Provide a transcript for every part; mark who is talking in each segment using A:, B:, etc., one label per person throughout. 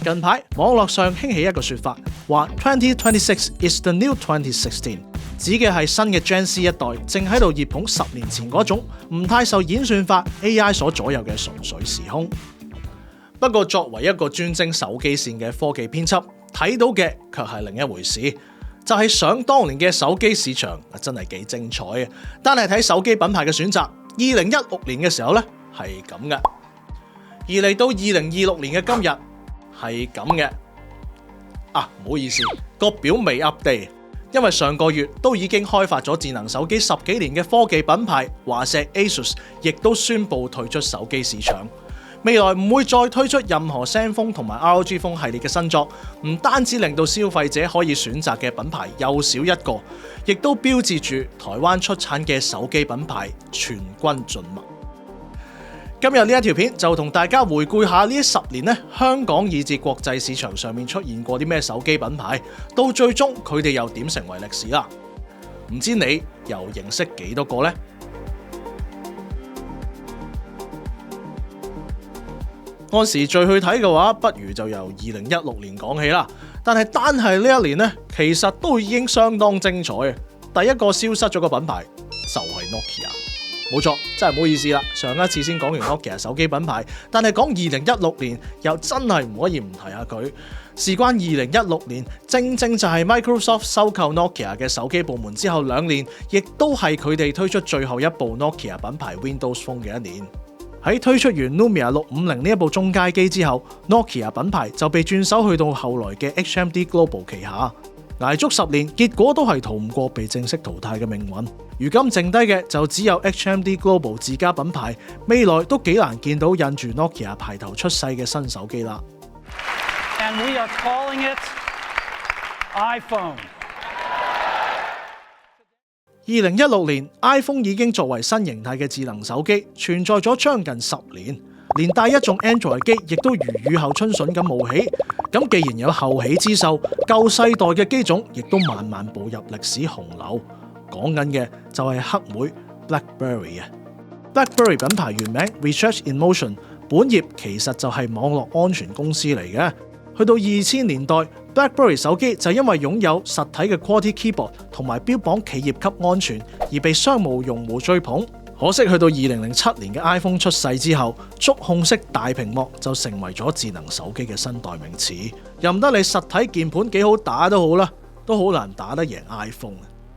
A: 近排網絡上興起一個說法，話2026 is the new 2016，指嘅係新嘅 Gen Z 一代正喺度熱捧10年前嗰種唔太受演算法 AI 所左右嘅純粹時空。不過作為一個專精手機線嘅科技編輯，睇到嘅卻係另一回事，就係想當年嘅手機市場真係幾精彩嘅。單係睇手機品牌嘅選擇，2016年嘅時候呢係咁嘅，而嚟到2026年嘅今日係咁嘅。唔好意思，個表未 update， 因為上個月都已經開發咗智能手機10幾年嘅科技品牌華碩 ASUS 亦都宣布退出手機市場。未來唔會再推出任何 ZenFone 同埋 ROG Phone 系列嘅新作，唔單止令到消費者可以選擇嘅品牌又少一個，亦都標誌住台灣出產嘅手機品牌全軍盡墨。今日呢一條片就同大家回顧下呢10年香港以至國際市場上面出現過啲咩手機品牌，到最終佢哋又點成為歷史啦？唔知你又認識幾多個呢？按時序去睇嘅話，不如就由2016年講起啦。但係單係呢一年呢，其實都已經相當精彩嘅。第一個消失咗個品牌就係 Nokia， 冇錯，真係唔好意思啦。上一次先講完 Nokia 手機品牌，但係講2016年又真係唔可以唔提下佢。事關2016年，正正就係 Microsoft 收購 Nokia 嘅手機部門之後2年，亦都係佢哋推出最後一部 Nokia 品牌 Windows Phone 嘅一年。喺推出完 Lumia 650呢一部中階機之後， Nokia 品牌就被轉手去到後來嘅 HMD Global 旗下，捱足10年，結果都係逃唔過被正式淘汰嘅命運。如今剩低嘅就只有 HMD Global 自家品牌，未來都幾難見到印住 Nokia 牌頭出世嘅新手機啦。
B: And we are calling it iPhone。
A: 2016年 iPhone 已經作為新形態嘅智能手機存在咗將近10年，連帶一眾 Android 機亦都如雨後春筍咁冒起。咁既然有後起之秀，舊世代嘅機種亦都慢慢步入歷史洪流。講緊嘅就係黑莓 BlackBerry 啊。BlackBerry 品牌原名 Research in Motion， 本業其實就係網絡安全公司嚟嘅。去到2000年代 ，BlackBerry 手機就因為擁有實體嘅 QWERTY keyboard 同埋標榜企業級安全，而被商務用戶追捧。可惜去到2007年嘅 iPhone 出世之後，觸控式大屏幕就成為咗智能手機嘅新代名詞。任得你實體鍵盤幾好打都好啦，都好難打得贏 iPhone。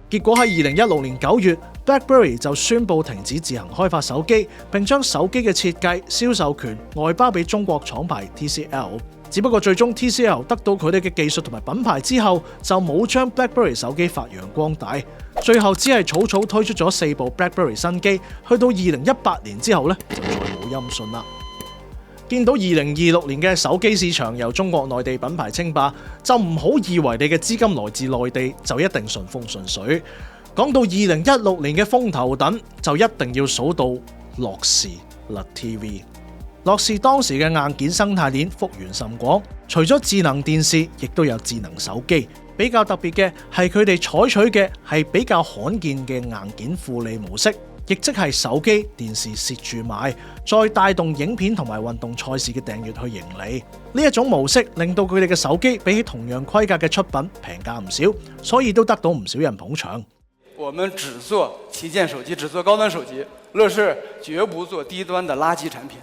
A: 結果喺2016年9月 ，BlackBerry 就宣布停止自行開發手機，並將手機嘅設計、銷售權外包俾中國廠牌 TCL。只不過最終 TCL 得到佢哋嘅技術同埋品牌之後，就冇將 BlackBerry 手機發揚光大，最後只係草草推出咗4部 BlackBerry 新機。去到2018年之後呢，就再冇音訊啦。見到2026年嘅手機市場由中國內地品牌稱霸，就唔好以為你嘅資金來自內地就一定順風順水。講到2016年嘅風頭躉，就一定要數到樂視 LuTV。樂視當時嘅硬件生態鏈幅員甚廣，除咗智能電視，亦都有智能手機。比較特別嘅係佢哋採取嘅係比較罕見嘅硬件互利模式，亦即係手機、電視蝕住賣，再帶動影片同埋運動賽事嘅訂閱去盈利。呢一種模式令到佢哋嘅手機比起同樣規格嘅出品平價唔少，所以都得到唔少人捧場。
C: 我們只做旗艦手機，只做高端手機，樂視絕不做低端的垃圾產品。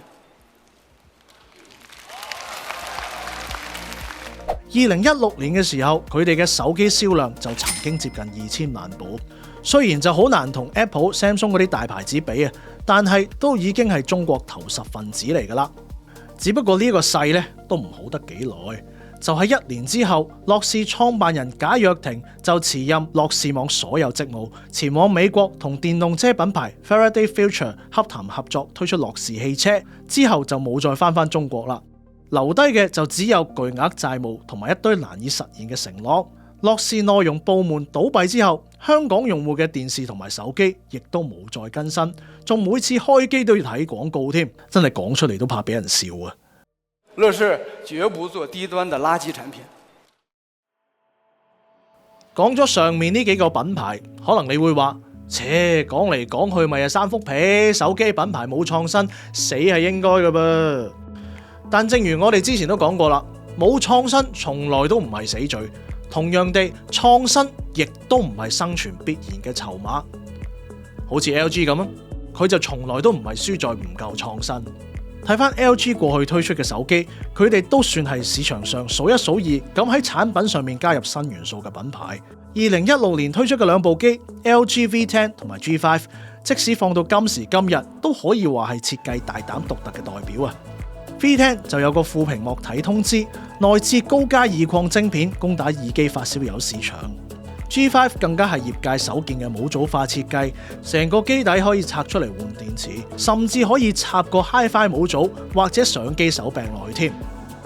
A: 2016年嘅時候，佢哋嘅手機銷量就曾經接近2000萬部。雖然就好難同 Apple、Samsung 嗰啲大牌子比啊，但係都已經係中國頭10分子嚟㗎啦。只不過呢個勢咧都唔好得幾耐，就喺1年之後，樂視創辦人賈躍亭就辭任樂視網所有職務，前往美國同電動車品牌 Faraday Future 洽談合作推出樂視汽車，之後就冇再返中國啦。留低嘅就只有巨額債務同埋一堆難以實現嘅承諾。樂視內容部門倒閉之後，香港用戶嘅電視同埋手機亦都冇再更新，仲每次開機都要睇廣告添，真係講出嚟都怕俾人笑啊！
C: 樂視絕不做低端的垃圾產品。
A: 講咗上面呢幾個品牌，可能你會話，講嚟講去咪係3幅皮，手機品牌冇創新，死係應該㗎噃。但正如我哋之前都講過啦，冇創新從來都唔係死罪，同樣地，創新亦都唔係生存必然嘅籌碼。好似 LG 咁啊，佢就從來都唔係輸在唔夠創新。睇翻 LG 過去推出嘅手機，佢哋都算係市場上數一數二咁喺產品上面加入新元素嘅品牌。2016年推出嘅兩部機 LG V10 同埋 G5， 即使放到今時今日，都可以話係設計大膽獨特嘅代表啊。V10 就有個副屏幕體通知，內置高階二礦晶片，攻打耳機發燒友市場。G5 更加係業界首見嘅模組化設計，成個機底可以拆出嚟換電池，甚至可以插個 HiFi 模組或者相機手柄落去添。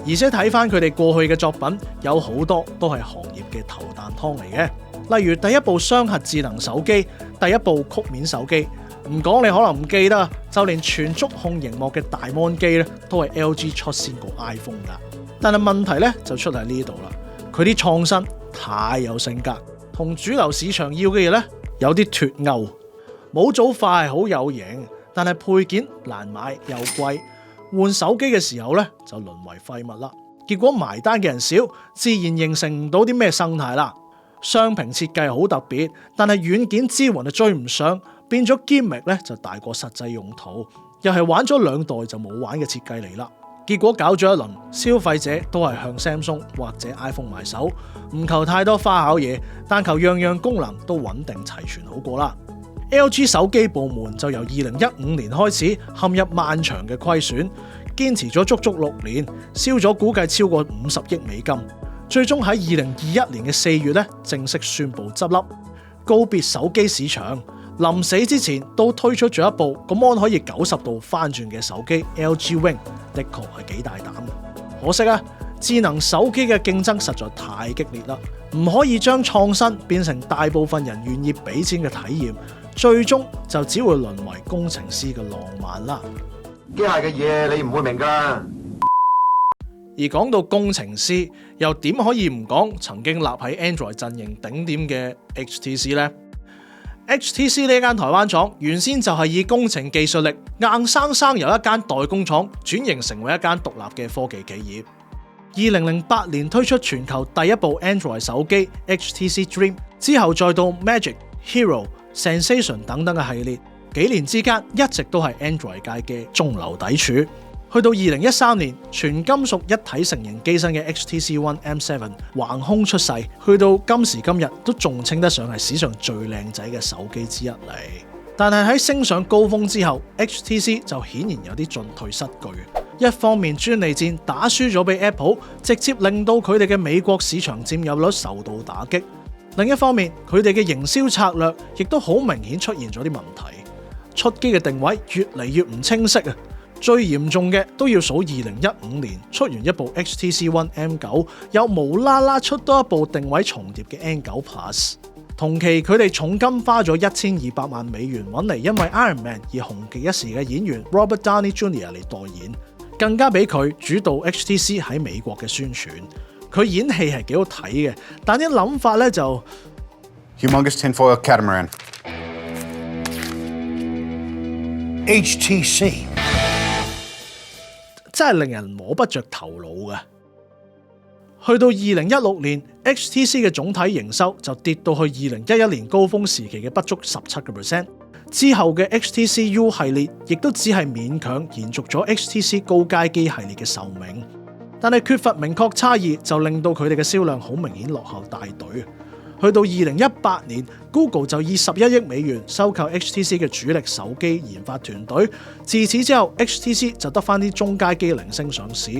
A: 而且睇翻佢哋過去嘅作品，有好多都係行業嘅頭啖湯嚟嘅，例如第一部雙核智能手機，第一部曲面手機。唔講你可能唔記得，就連全觸控螢幕嘅大 mon 機咧，都係 LG 出先過 iPhone 噶。但係問題咧就出喺呢度啦，佢啲創新太有性格，同主流市場要嘅嘢咧有啲脫鈎。模組化係好有型，但係配件難買又貴，換手機嘅時候咧就淪為廢物啦。結果埋單嘅人少，自然形成唔到啲咩生態啦。雙屏設計好特別，但係軟件支援就追唔上，變咗 gimmick 咧就大過實際用途，又係玩咗2代就冇玩嘅設計嚟啦。結果搞咗一輪，消費者都係向 Samsung 或者 iPhone 埋手，唔求太多花巧嘢，但求樣樣功能都穩定齊全好過啦。LG 手機部門就由2015年開始陷入漫長嘅虧損，堅持咗足足6年，燒咗估計超過50億美金，最終喺2021年嘅4月咧正式宣布執笠，告別手機市場。臨死之前都推出咗一部個 mon 可以90度翻轉嘅手機 LG Wing， 的確係幾大膽嘅。可惜啊，智能手機嘅競爭實在太激烈啦，唔可以將創新變成大部分人願意俾錢嘅體驗，最終就只會淪為工程師嘅浪漫啦。
D: 機械嘅嘢你唔會明㗎。
A: 而講到工程師，又點可以唔講曾經立喺 Android 陣營頂點嘅 HTC 呢？HTC 呢間台灣廠原先就係以工程技術力硬生生由一間代工廠轉型成為一間獨立嘅科技企業。2008年推出全球第一部 Android 手機 HTC Dream， 之後再到 Magic、Hero、Sensation 等等嘅系列，幾年之間一直都係 Android 界嘅中流砥柱。去到2013年，全金屬一體成型機身嘅 HTC One M7 橫空出世，去到今時今日都仲稱得上係史上最靚仔嘅手機之一嚟。但係喺升上高峰之後 ，HTC 就顯然有啲進退失據。一方面專利戰打輸咗俾 Apple， 直接令到佢哋嘅美國市場佔有率受到打擊；另一方面，佢哋嘅營銷策略亦都好明顯出現咗啲問題，出機嘅定位越嚟越唔清晰啊！最嚴重嘅都要數2015年出完一部 HTC One M9， 又無啦啦出多一部定位重疊嘅 N9 Plus。同期佢哋重金花咗1200萬美元揾嚟因為 Iron Man 而紅極一時嘅演員 Robert Downey Jr. 嚟代言，更加俾佢主導 HTC 喺美國嘅宣傳。佢演戲係幾好睇嘅，但啲諗法咧就
E: Humongous tinfoil catamaran
D: HTC
A: 真係令人摸不着頭腦嘅。去到2016年 ，HTC 嘅總體營收就跌到去2011年高峰時期嘅不足17%。之後嘅 HTC U 系列亦都只係勉強延續咗 HTC 高階機系列嘅壽命，但係缺乏明確差異，就令到佢哋嘅銷量好明顯落後大隊。去到2018年 ，Google 就以11億美元收購 HTC 嘅主力手機研發團隊。自此之後 ，HTC 就得返啲中階機零星上市。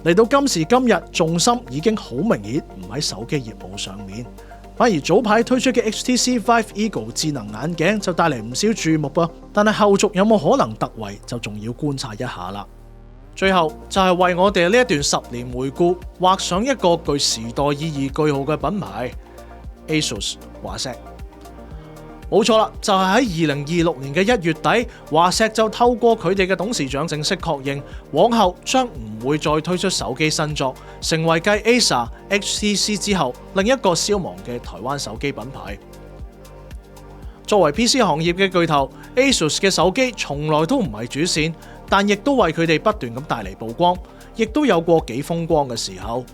A: 嚟到今時今日，重心已經好明顯唔喺手機業務上面，反而早排推出嘅 HTC Vive Eagle 智能眼鏡就帶嚟唔少注目噃。但係後續有冇可能突圍，就仲要觀察一下啦。最後就係為我哋呢一段10年回顧，畫上一個具時代意義句號嘅品牌。ASUS 華碩，冇錯啦，就係喺2026年嘅1月底，華碩就透過佢哋嘅董事長正式確認，往後將唔會再推出手機新作，成為繼 Acer、HTC 之後另一個消亡嘅台灣手機品牌。作為 PC 行業嘅巨頭 ，ASUS 嘅手機從來都唔係主線，但亦都為佢哋不斷咁帶嚟曝光。亦都有過幾風光嘅時候。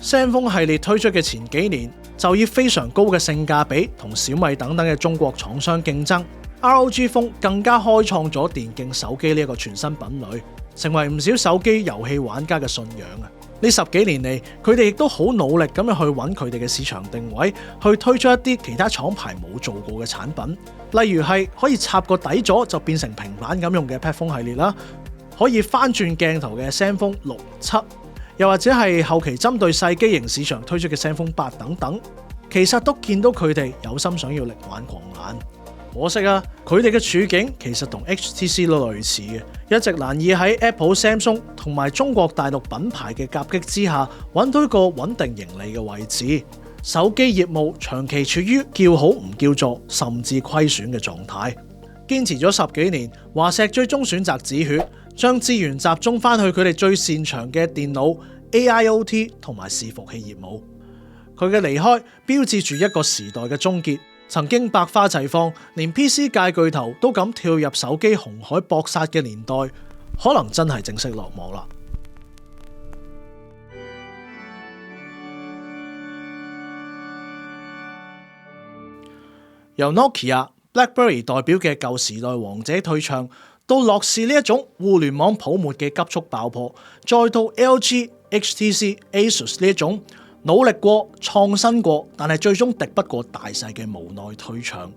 A: Zenfone 系列推出嘅前幾年，就以非常高嘅性價比同小米等等嘅中國廠商競爭。ROG Phone 更加開創咗電競手機呢一個全新品類，成為唔少手機遊戲玩家嘅信仰啊！呢10幾年嚟，佢哋亦都好努力咁樣去揾佢哋嘅市場定位，去推出一啲其他廠牌冇做過嘅產品，例如係可以插個底座就變成平板咁用嘅 Pad Phone 系列啦，可以翻轉鏡頭嘅 Zenfone 6、7，又或者係後期針對細機型市場推出嘅 Zenfone 8等等，其實都見到佢哋有心想要力挽狂瀾。可惜啊，佢哋嘅處境其實同 HTC 都類似嘅，一直難以喺 Apple、Samsung 同埋中國大陸品牌嘅夾擊之下，揾到一個穩定盈利嘅位置。手機業務長期處於叫好唔叫座，甚至虧損嘅狀態。堅持咗10幾年，華碩最終選擇止血，將資源集中翻去佢哋最擅長嘅電腦、AIoT 同埋伺服器業務。佢嘅離開，標誌住一個時代嘅終結。曾經百花齊放，連 PC 界巨頭都敢跳入手機紅海搏殺嘅年代，可能真係正式落幕啦。由 Nokia、BlackBerry 代表嘅舊時代王者退場，到樂視呢一種互聯網泡沫嘅急速爆破，再到 LG、HTC、Asus 呢一種努力過、創新過，但係最終敵不過大勢嘅無奈退場。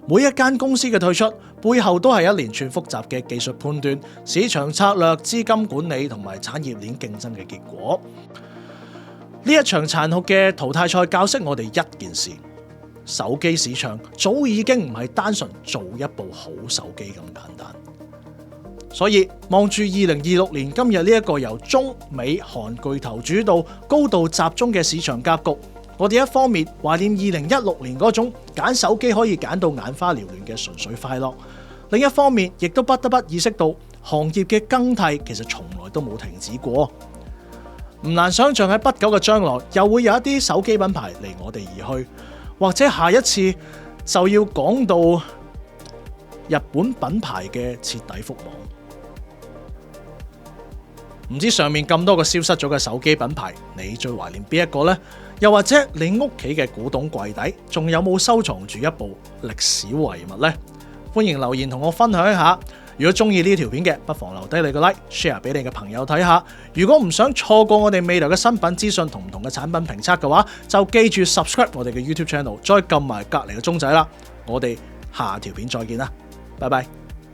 A: 每一間公司嘅退出，背後都係一連串複雜嘅技術判斷、市場策略、資金管理同埋產業鏈競爭嘅結果。呢一場殘酷嘅淘汰賽教識我哋一件事：手機市場早已經唔係單純做一部好手機咁簡單。所以望住2026年今日呢一個由中美韓巨頭主導、高度集中嘅市場格局，我哋一方面懷念2016年嗰種揀手機可以揀到眼花繚亂嘅純粹快樂，另一方面亦都不得不意識到行業嘅更替其實從來都冇停止過。唔難想象喺不久嘅將來，又會有一啲手機品牌離我哋而去，或者下一次就要講到日本品牌嘅徹底覆網。唔知上面咁多個消失咗嘅手機品牌，你最懷念邊一個呢？又或者你屋企嘅古董櫃底，仲有冇收藏住一部歷史遺物呢？歡迎留言同我分享一下。如果中意呢條片嘅，不妨留低你個 like，share 俾你嘅朋友睇下。如果唔想錯過我哋未來嘅新品資訊同唔同嘅產品評測嘅話，就記住 subscribe 我哋嘅 YouTube channel，再撳埋隔離嘅鐘仔啦。我哋下條片再見啦，拜拜。